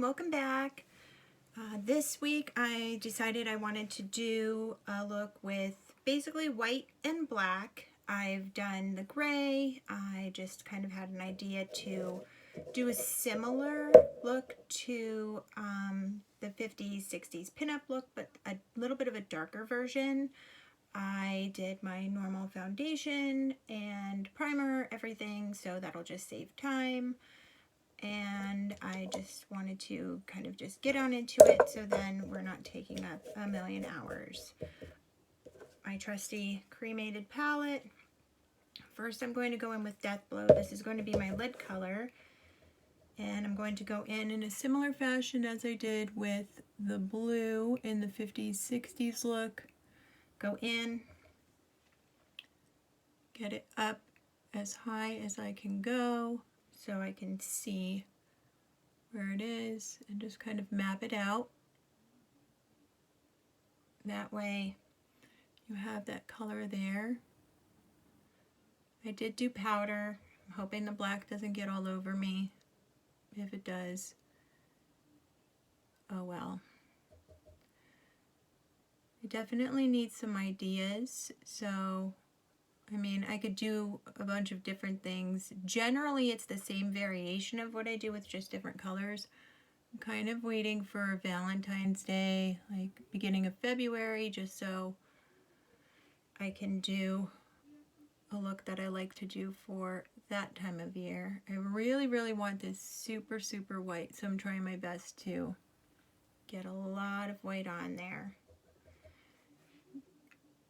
and welcome back. This week I decided I wanted to do a look with basically white and black. I've done the gray. I just kind of had an idea to do a similar look to the 50s, 60s pinup look, but a little bit of a darker version. I did my normal foundation and primer, everything, so that'll just save time. And I just wanted to kind of just get on into it so then we're not taking up a million hours. My trusty cremated palette. First I'm going to go in with Death Blow. This is going to be my lid color. And I'm going to go in a similar fashion as I did with the blue in the 50s, 60s look. Go in, get it up as high as I can go so I can see where it is and just kind of map it out. That way you have that color there. I did do powder. I'm hoping the black doesn't get all over me. If it does, oh well. I definitely need some ideas, so I mean, I could do a bunch of different things. Generally, it's the same variation of what I do with just different colors. I'm kind of waiting for Valentine's Day, like beginning of February, just so I can do a look that I like to do for that time of year. I really, really want this super, super white, so I'm trying my best to get a lot of white on there.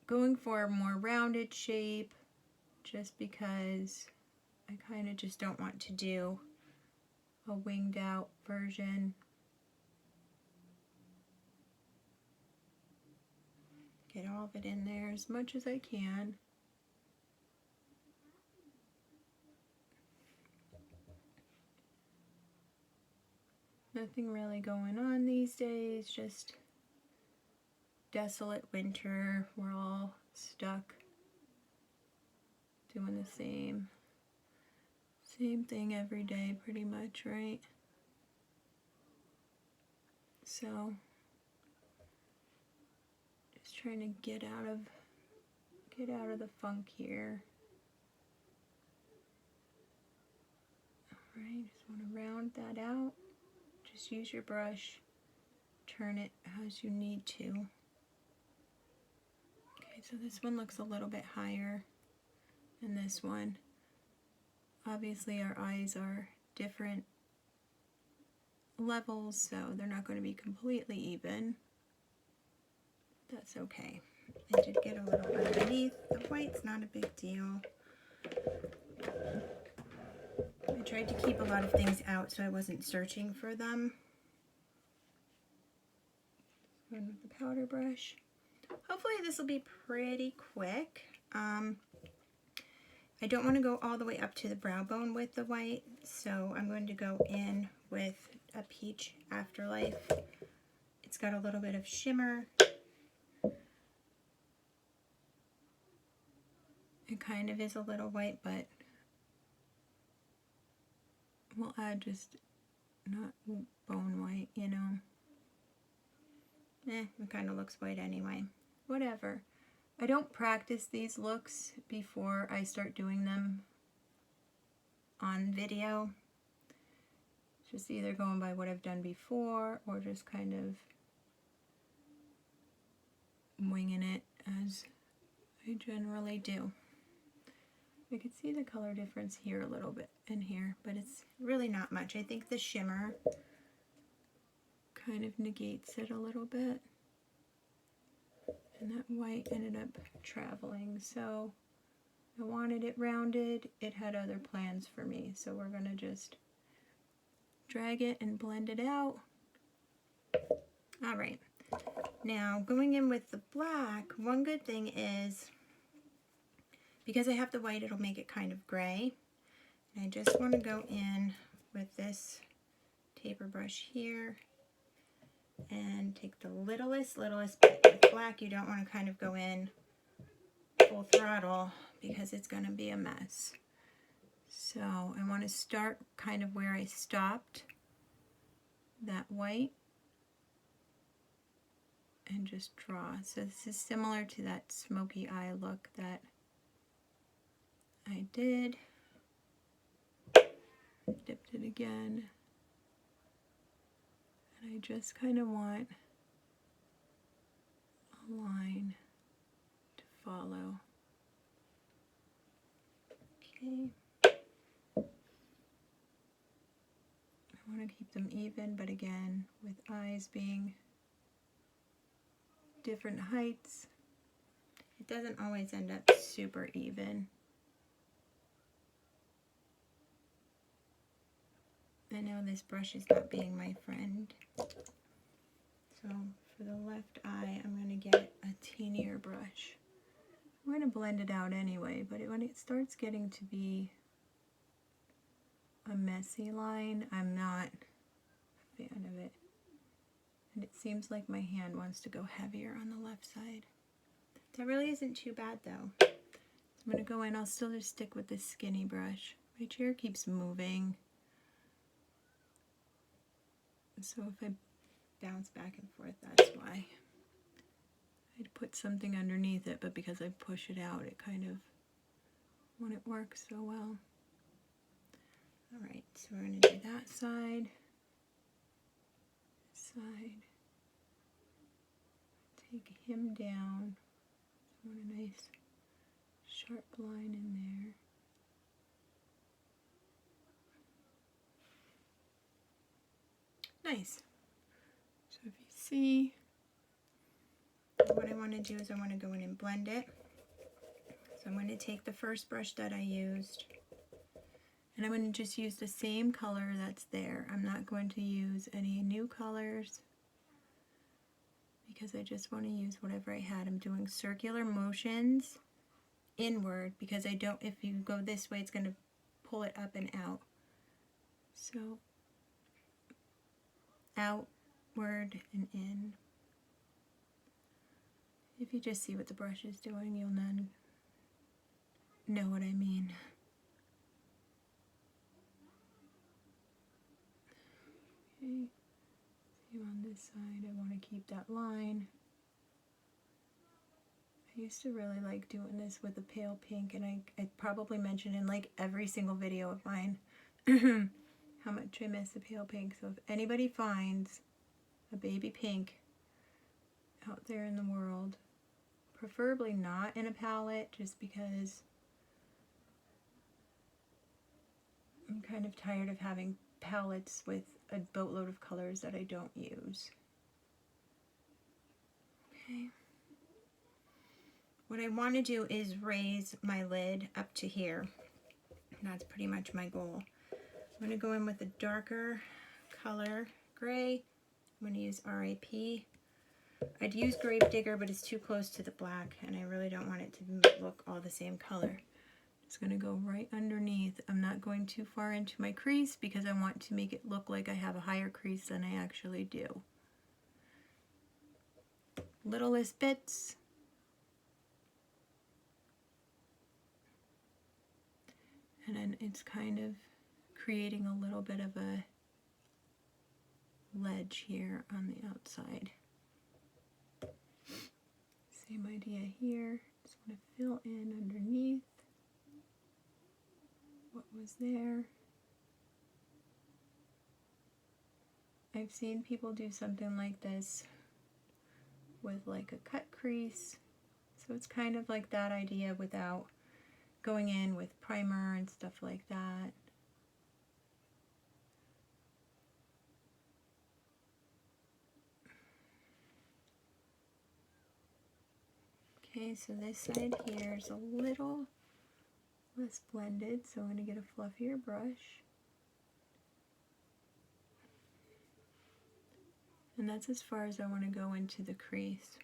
Going for a more rounded shape, just because I kind of just don't want to do a winged out version. Get all of it in there as much as I can. Nothing really going on these days, just desolate winter. We're all stuck doing the same thing every day pretty much, right? So just trying to get out of the funk here. Alright, just want to round that out. Just use your brush, turn it as you need to. Okay, so this one looks a little bit higher than this one. Obviously our eyes are different levels, so they're not going to be completely even. That's okay. I did get a little underneath. The white's not a big deal. I tried to keep a lot of things out so I wasn't searching for them. Going with the powder brush. Hopefully this will be pretty quick. I don't want to go all the way up to the brow bone with the white, so I'm going to go in with a Peach Afterlife. It's got a little bit of shimmer. It kind of is a little white, but we'll add just not bone white, you know. It kind of looks white anyway. Whatever. I don't practice these looks before I start doing them on video. Just either going by what I've done before or just kind of winging it as I generally do. I could see the color difference here a little bit in here, but it's really not much. I think the shimmer kind of negates it a little bit. And that white ended up traveling, so I wanted it rounded. It had other plans for me, so we're going to just drag it and blend it out. Alright, now going in with the black, one good thing is, because I have the white, it'll make it kind of gray. And I just want to go in with this taper brush here and take the littlest bit. With black, you don't want to kind of go in full throttle because it's going to be a mess. So I want to start kind of where I stopped that white and just draw. So this is similar to that smoky eye look that I did. Dipped it again. And I just kind of want a line to follow. Okay. I want to keep them even, but again, with eyes being different heights, it doesn't always end up super even. I know this brush is not being my friend. So for the left eye, I'm going to get a teenier brush. I'm going to blend it out anyway, but when it starts getting to be a messy line, I'm not a fan of it. And it seems like my hand wants to go heavier on the left side. That really isn't too bad though. So I'm going to go in, I'll still just stick with this skinny brush. My chair keeps moving. So if I bounce back and forth, that's why. I'd put something underneath it, but because I push it out, it kind of wouldn't work so well. Alright, so we're going to do that side. Take him down. I want a nice sharp line in there. Nice. So if you see, what I want to do is I want to go in and blend it. So I'm going to take the first brush that I used, and I'm going to just use the same color that's there. I'm not going to use any new colors because I just want to use whatever I had. I'm doing circular motions inward because I don't, if you go this way, it's going to pull it up and out. So outward and in. If you just see what the brush is doing, you'll know what I mean. Okay, same on this side. I want to keep that line. I used to really like doing this with a pale pink, and I probably mentioned in like every single video of mine how much I miss the pale pink. So if anybody finds a baby pink out there in the world, preferably not in a palette, just because I'm kind of tired of having palettes with a boatload of colors that I don't use. Okay. What I want to do is raise my lid up to here. That's pretty much my goal. I'm going to go in with a darker color, gray. I'm going to use RIP. I'd use Grave Digger, but it's too close to the black, and I really don't want it to look all the same color. Just going to go right underneath. I'm not going too far into my crease because I want to make it look like I have a higher crease than I actually do. Littlest bits. And then it's kind of creating a little bit of a ledge here on the outside. Same idea here. Just want to fill in underneath what was there. I've seen people do something like this with like a cut crease. So it's kind of like that idea without going in with primer and stuff like that. Okay, so this side here is a little less blended, so I'm going to get a fluffier brush. And that's as far as I want to go into the crease.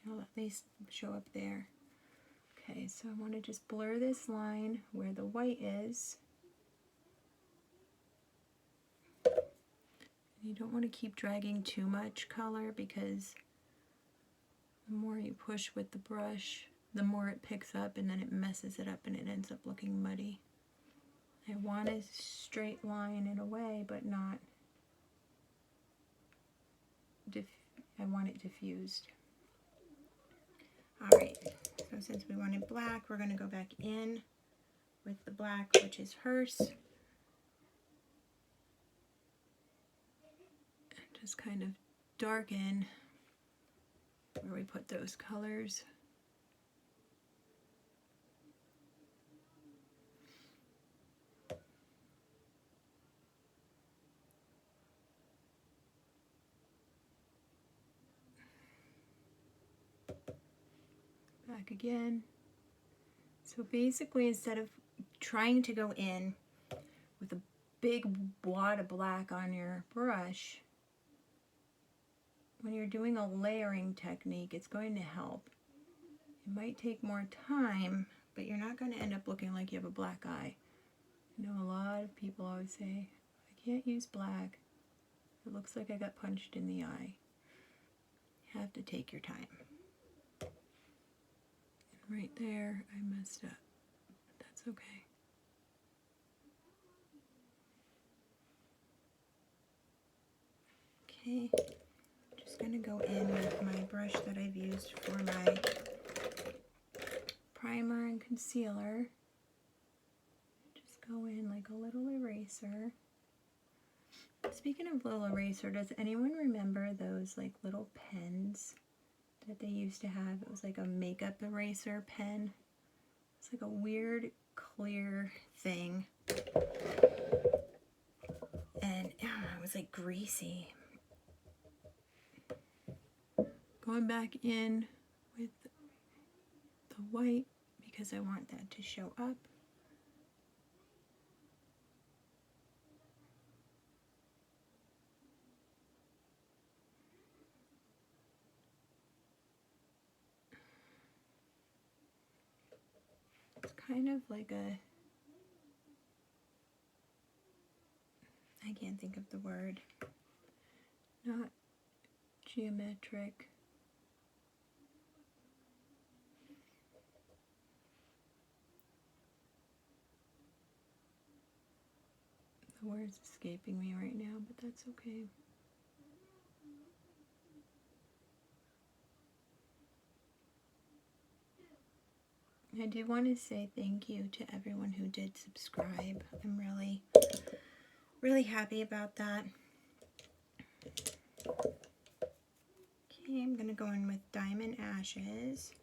I'll at least show up there. Okay, so I want to just blur this line where the white is. You don't want to keep dragging too much color because the more you push with the brush, the more it picks up, and then it messes it up and it ends up looking muddy. I want a straight line in a way, but not, I want it diffused. Alright, so since we wanted black, we're going to go back in with the black, which is hers. And just kind of darken where we put those colors. Back again. So basically, instead of trying to go in with a big wad of black on your brush, when you're doing a layering technique, it's going to help. It might take more time, but you're not going to end up looking like you have a black eye. I know a lot of people always say, I can't use black. It looks like I got punched in the eye. You have to take your time. Right there, I messed up. That's okay. Okay, just gonna go in with my brush that I've used for my primer and concealer. Just go in like a little eraser. Speaking of little eraser, does anyone remember those like little pens that they used to have? It was like a makeup eraser pen. It's like a weird clear thing, and it was like greasy. Going back in with the white because I want that to show up. Kind of like a, I can't think of the word, not geometric. The word's escaping me right now, but that's okay. I do want to say thank you to everyone who did subscribe. I'm really happy about that. Okay, I'm going to go in with Diamond Ashes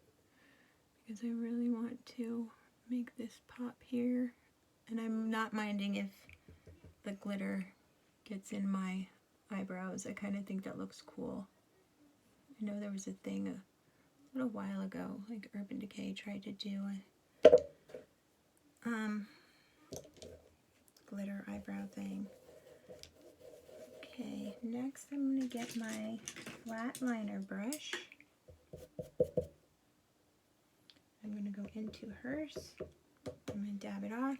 because I really want to make this pop here. And I'm not minding if the glitter gets in my eyebrows. I kind of think that looks cool. I know there was a thing a little while ago, like Urban Decay tried to do a glitter eyebrow thing. Okay, next I'm going to get my flat liner brush. I'm going to go into hers. I'm going to dab it off.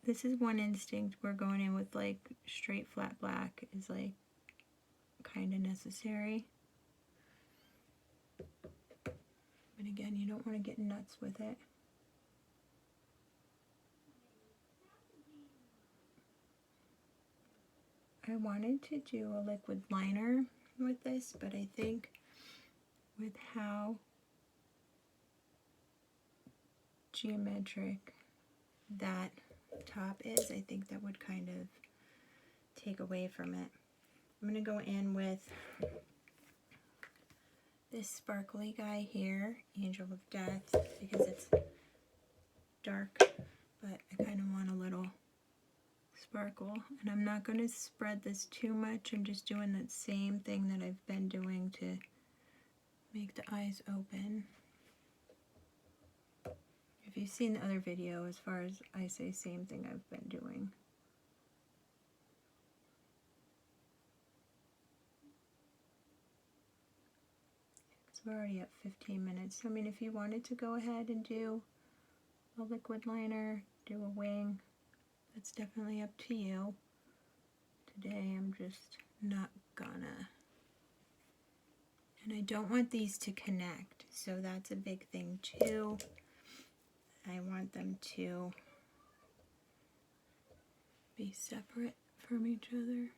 This is one instinct where going in with like straight flat black is like kind of necessary. But again, you don't want to get nuts with it. I wanted to do a liquid liner with this, but I think with how geometric that top is, I think that would kind of take away from it. I'm going to go in with this sparkly guy here, Angel of Death, because it's dark, but I kind of want a little sparkle. And I'm not going to spread this too much. I'm just doing that same thing that I've been doing to make the eyes open. If you've seen the other video, as far as I say, same thing I've been doing. So we're already at 15 minutes. I mean, if you wanted to go ahead and do a liquid liner, do a wing, that's definitely up to you. Today I'm just not gonna. And I don't want these to connect, so that's a big thing too. I want them to be separate from each other.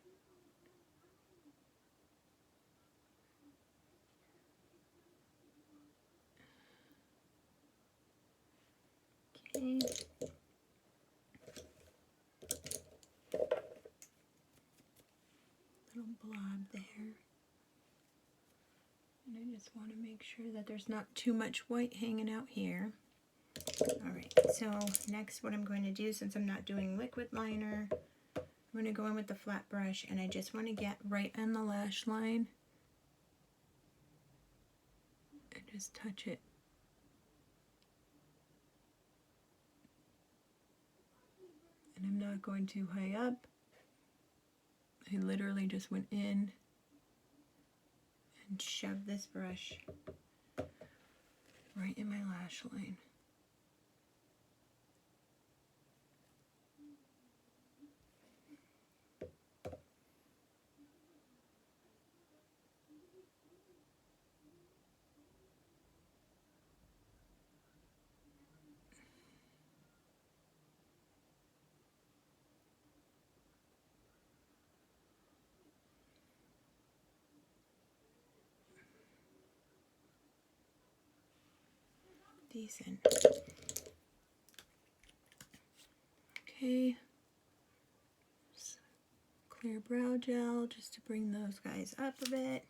Okay. Little blob there. And I just want to make sure that there's not too much white hanging out here. Alright, so next what I'm going to do, since I'm not doing liquid liner, I'm going to go in with the flat brush, and I just want to get right on the lash line and just touch it. And I'm not going too high up. I literally just went in and shoved this brush right in my lash line. Decent. Okay. Just clear brow gel just to bring those guys up a bit.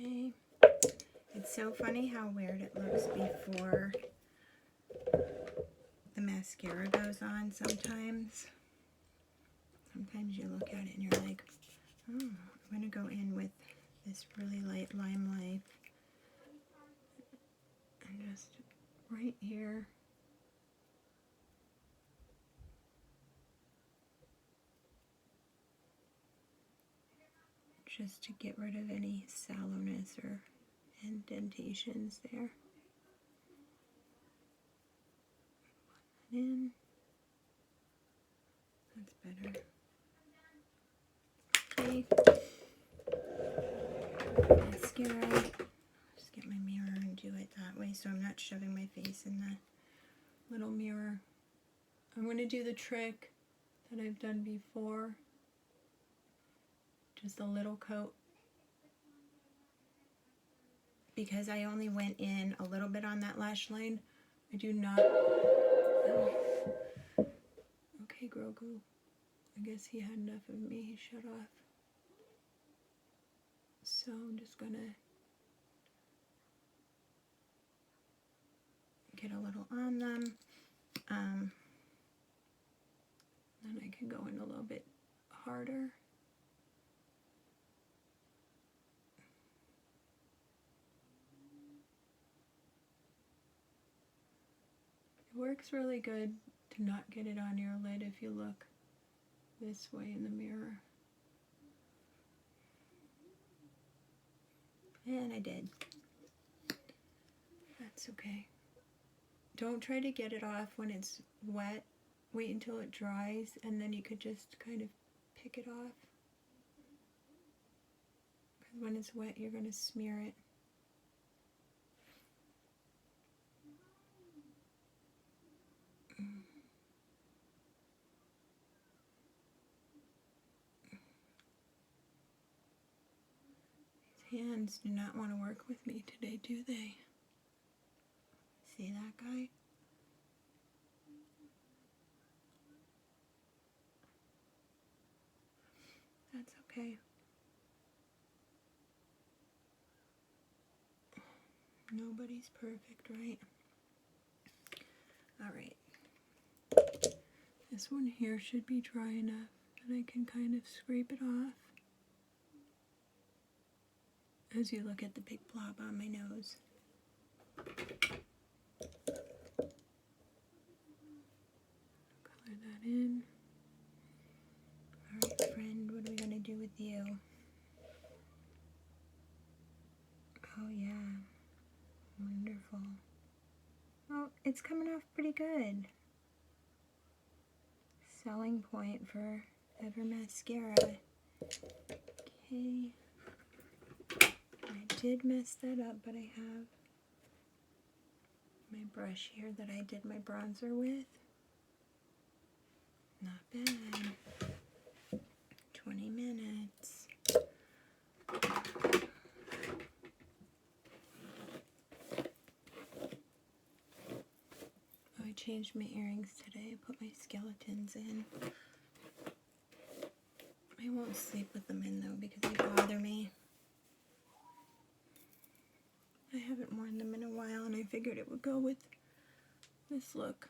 Okay. It's so funny how weird it looks before the mascara goes on sometimes. Sometimes you look at it and you're like, oh, I'm going to go in with this really light Limelife. And just right here. Just to get rid of any sallowness or indentations there. Put that in. That's better. Okay. Mascara. Just get my mirror and do it that way so I'm not shoving my face in the little mirror. I'm going to do the trick that I've done before. Just a little coat. Because I only went in a little bit on that lash line. I do not... Oh. Okay, Grogu. I guess he had enough of me. He shut off. So I'm just gonna get a little on them. Then I can go in a little bit harder. It works really good to not get it on your lid if you look this way in the mirror. And I did. That's okay. Don't try to get it off when it's wet. Wait until it dries and then you could just kind of pick it off. Because when it's wet, you're going to smear it. These hands do not want to work with me today, do they? See that guy? That's okay. Nobody's perfect, right? Alright. This one here should be dry enough that I can kind of scrape it off as you look at the big blob on my nose. Color that in. Alright, friend, what are we going to do with you? Oh, yeah. Wonderful. Oh, it's coming off pretty good. selling point for Ever Mascara. Okay. I did mess that up, but I have my brush here that I did my bronzer with. Not bad. 20 minutes. I changed my earrings today. I put my skeletons in. I won't sleep with them in though because they bother me. I haven't worn them in a while and I figured it would go with this look.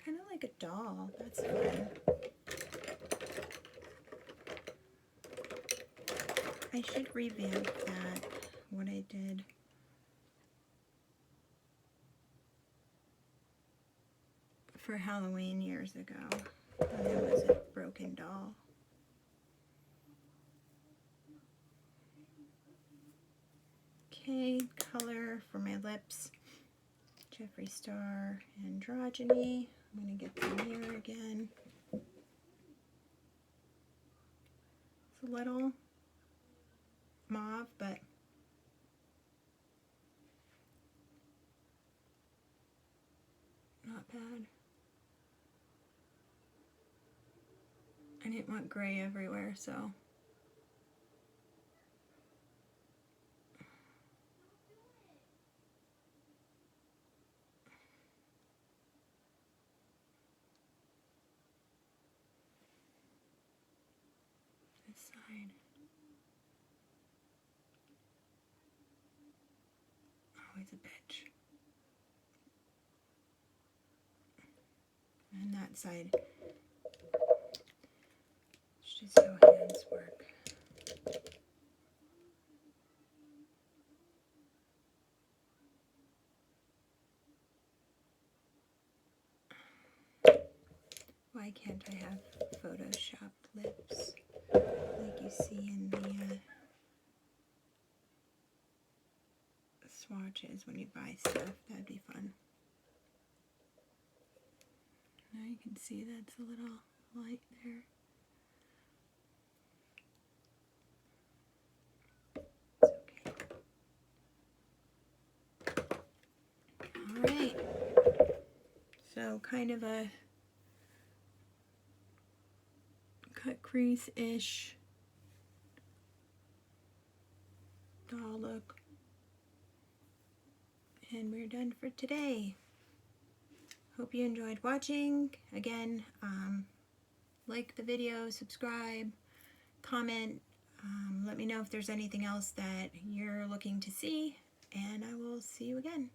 Kind of like a doll. That's fun. I should revamp that, what I did. For Halloween years ago. And it was a broken doll. Okay, color for my lips. Jeffree Star Androgyny. I'm going to get the mirror again. It's a little mauve, but not bad. I didn't want gray everywhere, so this side. Always a bitch. And that side. It's just how hands work. Why can't I have photoshopped lips like you see in the swatches when you buy stuff? That'd be fun. Now you can see that's a little light there. It's okay. Alright. So kind of a cut crease-ish doll look. And we're done for today. Hope you enjoyed watching. Again, like the video, subscribe, comment. Let me know if there's anything else that you're looking to see, and I will see you again.